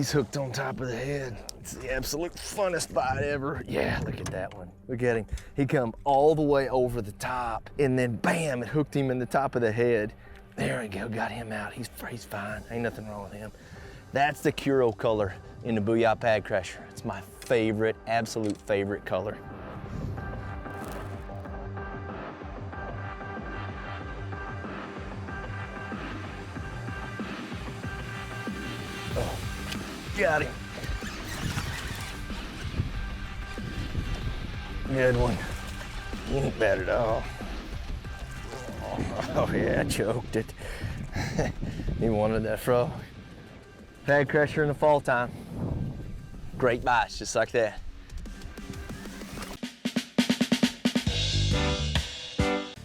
he's hooked on top of the head. It's the absolute funnest bite ever. Yeah, look at that one. Look at him. He come all the way over the top, and then bam, it hooked him in the top of the head. There we go, got him out. He's fine, ain't nothing wrong with him. That's the Curo color in the Booyah Pad Crasher. It's my favorite, absolute favorite color. Oh, got him. Good one. You ain't bad at all. Oh yeah, I choked it. He wanted that frog. Pad Crasher in the fall time. Great bites, just like that.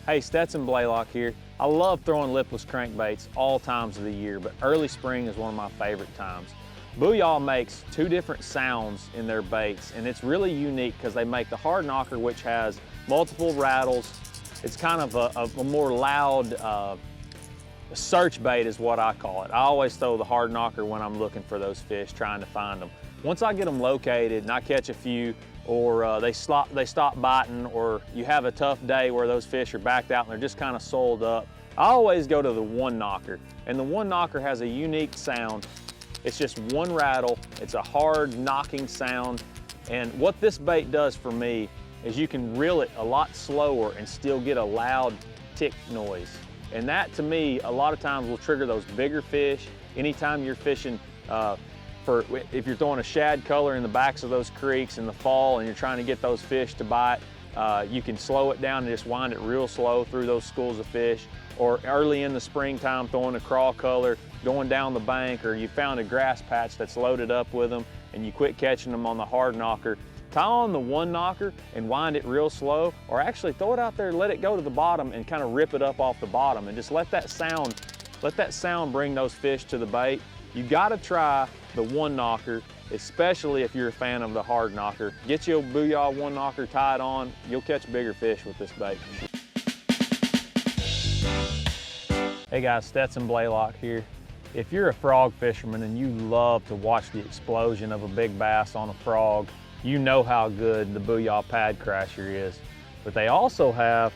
Hey, Stetson Blaylock here. I love throwing lipless crankbaits all times of the year, but early spring is one of my favorite times. Booyah makes two different sounds in their baits, and it's really unique because they make the hard knocker, which has multiple rattles. It's kind of a more loud search bait is what I call it. I always throw the hard knocker when I'm looking for those fish, trying to find them. Once I get them located and I catch a few, or they stop biting, or you have a tough day where those fish are backed out and they're just kind of soiled up, I always go to the one knocker. And the one knocker has a unique sound. It's just one rattle. It's a hard knocking sound. And what this bait does for me is you can reel it a lot slower and still get a loud tick noise. And that, to me, a lot of times will trigger those bigger fish. Anytime you're fishing if you're throwing a shad color in the backs of those creeks in the fall and you're trying to get those fish to bite, you can slow it down and just wind it real slow through those schools of fish. Or early in the springtime, throwing a craw color, going down the bank, or you found a grass patch that's loaded up with them and you quit catching them on the hard knocker, tie on the one knocker and wind it real slow, or actually throw it out there, let it go to the bottom and kind of rip it up off the bottom and just let that sound bring those fish to the bait. You gotta try the one knocker, especially if you're a fan of the hard knocker. Get you a Booyah one knocker, tie it on, you'll catch bigger fish with this bait. Hey guys, Stetson Blaylock here. If you're a frog fisherman and you love to watch the explosion of a big bass on a frog, you know how good the Booyah Pad Crasher is. But they also have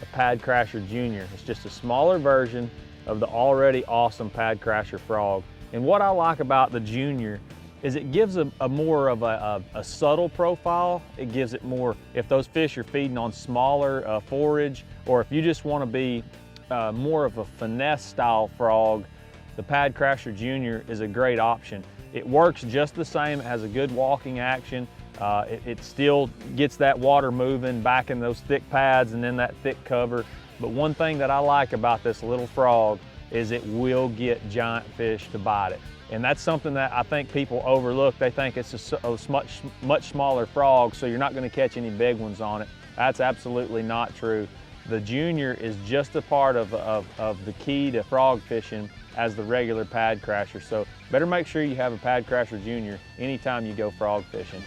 a Pad Crasher Junior. It's just a smaller version of the already awesome Pad Crasher frog. And what I like about the Junior is it gives a more of a subtle profile. It gives it more, if those fish are feeding on smaller forage, or if you just want to be more of a finesse style frog, the Pad Crasher Junior is a great option. It works just the same. It has a good walking action. It still gets that water moving back in those thick pads and then that thick cover. But one thing that I like about this little frog is it will get giant fish to bite it. And that's something that I think people overlook. They think it's a much smaller frog, so you're not going to catch any big ones on it. That's absolutely not true. The Junior is just a part of the key to frog fishing as the regular Pad Crasher. So better make sure you have a Pad Crasher Junior anytime you go frog fishing.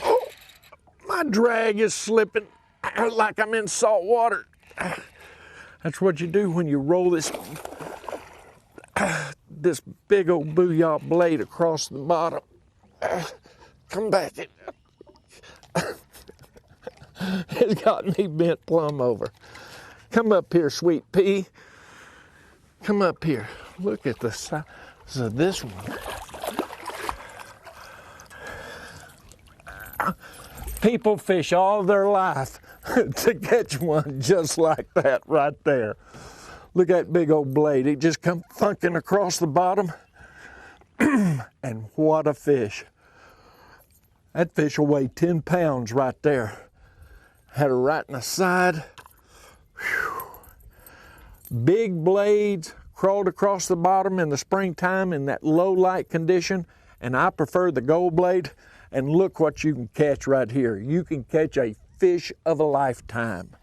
Oh, my drag is slipping like I'm in salt water. That's what you do when you roll this big old Booyah blade across the bottom. Come back. It's got me bent plumb over. Come up here, sweet pea. Come up here. Look at the size of this one. People fish all their life to catch one just like that right there. Look at that big old blade. It just come thunking across the bottom. And what a fish. That fish will weigh 10 pounds right there. Had her right in the side. Whew. Big blades, crawled across the bottom in the springtime in that low light condition, and I prefer the gold blade. And look what you can catch right here. You can catch a fish of a lifetime.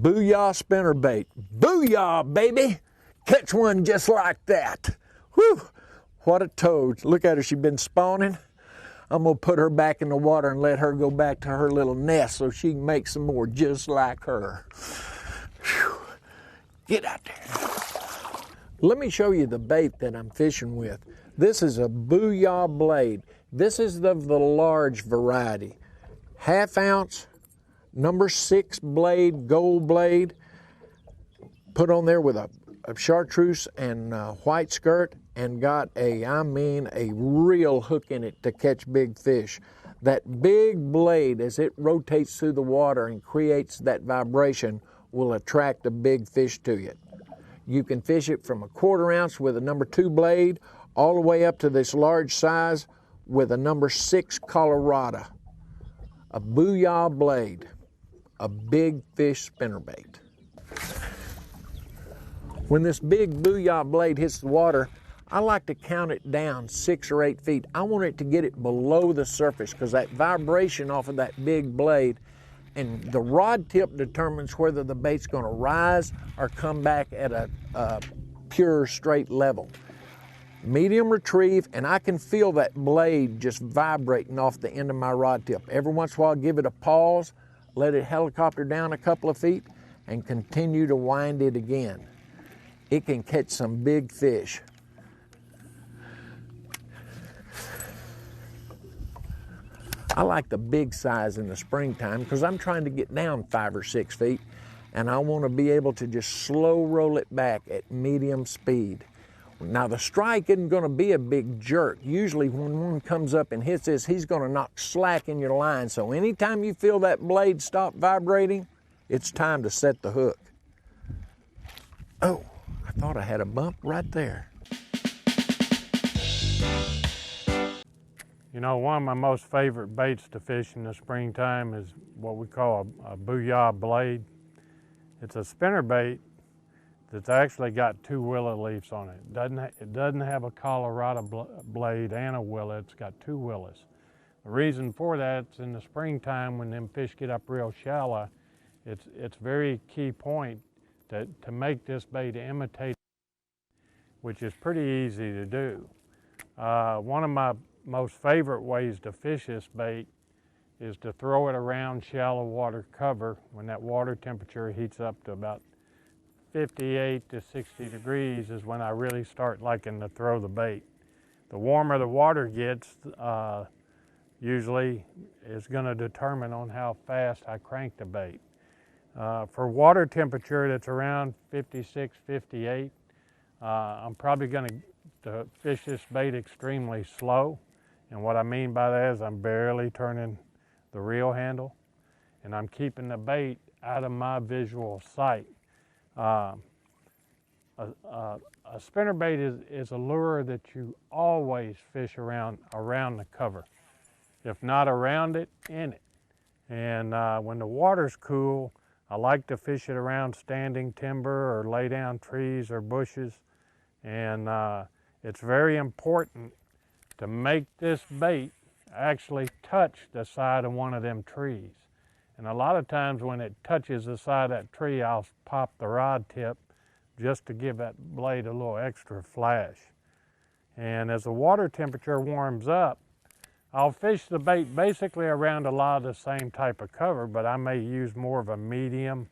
Booyah spinnerbait. Booyah, baby! Catch one just like that. Whew! What a toad. Look at her, she's been spawning. I'm gonna put her back in the water and let her go back to her little nest so she can make some more just like her. Whew. Get out there. Let me show you the bait that I'm fishing with. This is a Booyah blade. This is the large variety. 1/2 ounce, number 6 blade, gold blade, put on there with a chartreuse and white skirt, and got a real hook in it to catch big fish. That big blade, as it rotates through the water and creates that vibration, will attract a big fish to you. You can fish it from a 1/4 ounce with a number 2 blade, all the way up to this large size with a number 6 Colorado. A Booyah blade, a big fish spinnerbait. When this big Booyah blade hits the water, I like to count it down 6 or 8 feet. I want it to get it below the surface, because that vibration off of that big blade, and the rod tip determines whether the bait's going to rise or come back at a pure straight level. Medium retrieve, and I can feel that blade just vibrating off the end of my rod tip. Every once in a while, give it a pause, let it helicopter down a couple of feet, and continue to wind it again. It can catch some big fish. I like the big size in the springtime because I'm trying to get down 5 or 6 feet, and I want to be able to just slow roll it back at medium speed. Now the strike isn't going to be a big jerk. Usually when one comes up and hits this, he's going to knock slack in your line. So anytime you feel that blade stop vibrating, it's time to set the hook. Oh, I thought I had a bump right there. You know, one of my most favorite baits to fish in the springtime is what we call a Booyah blade. It's a spinner bait that's actually got 2 willow leaves on it. It doesn't have a Colorado blade and a willow, it's got 2 willows. The reason for that is in the springtime when them fish get up real shallow, it's very key point to make this bait imitate, which is pretty easy to do. One of my most favorite ways to fish this bait is to throw it around shallow water cover when that water temperature heats up to about 58 to 60 degrees is when I really start liking to throw the bait. The warmer the water gets, usually is going to determine on how fast I crank the bait. For water temperature that's around 56, 58, I'm probably going to fish this bait extremely slow. And what I mean by that is I'm barely turning the reel handle, and I'm keeping the bait out of my visual sight. A spinnerbait is a lure that you always fish around the cover, if not around it, in it. And when the water's cool, I like to fish it around standing timber or lay down trees or bushes. And it's very important to make this bait actually touch the side of one of them trees. And a lot of times when it touches the side of that tree, I'll pop the rod tip just to give that blade a little extra flash. And as the water temperature warms up, I'll fish the bait basically around a lot of the same type of cover, but I may use more of a medium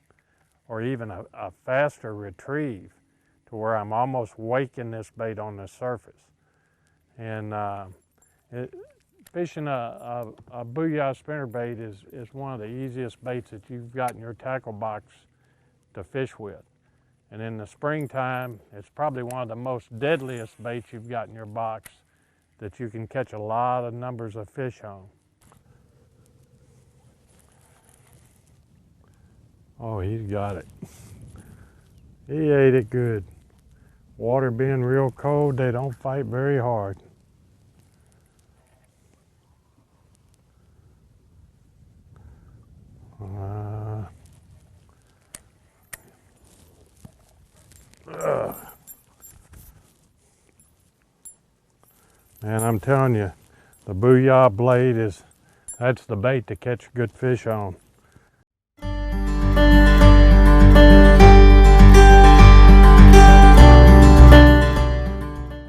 or even a faster retrieve to where I'm almost waking this bait on the surface. And fishing a Booyah spinnerbait is one of the easiest baits that you've got in your tackle box to fish with. And in the springtime, it's probably one of the most deadliest baits you've got in your box that you can catch a lot of numbers of fish on. Oh, he's got it. He ate it good. Water being real cold, they don't fight very hard. Man, I'm telling you, the Booyah blade that's the bait to catch good fish on.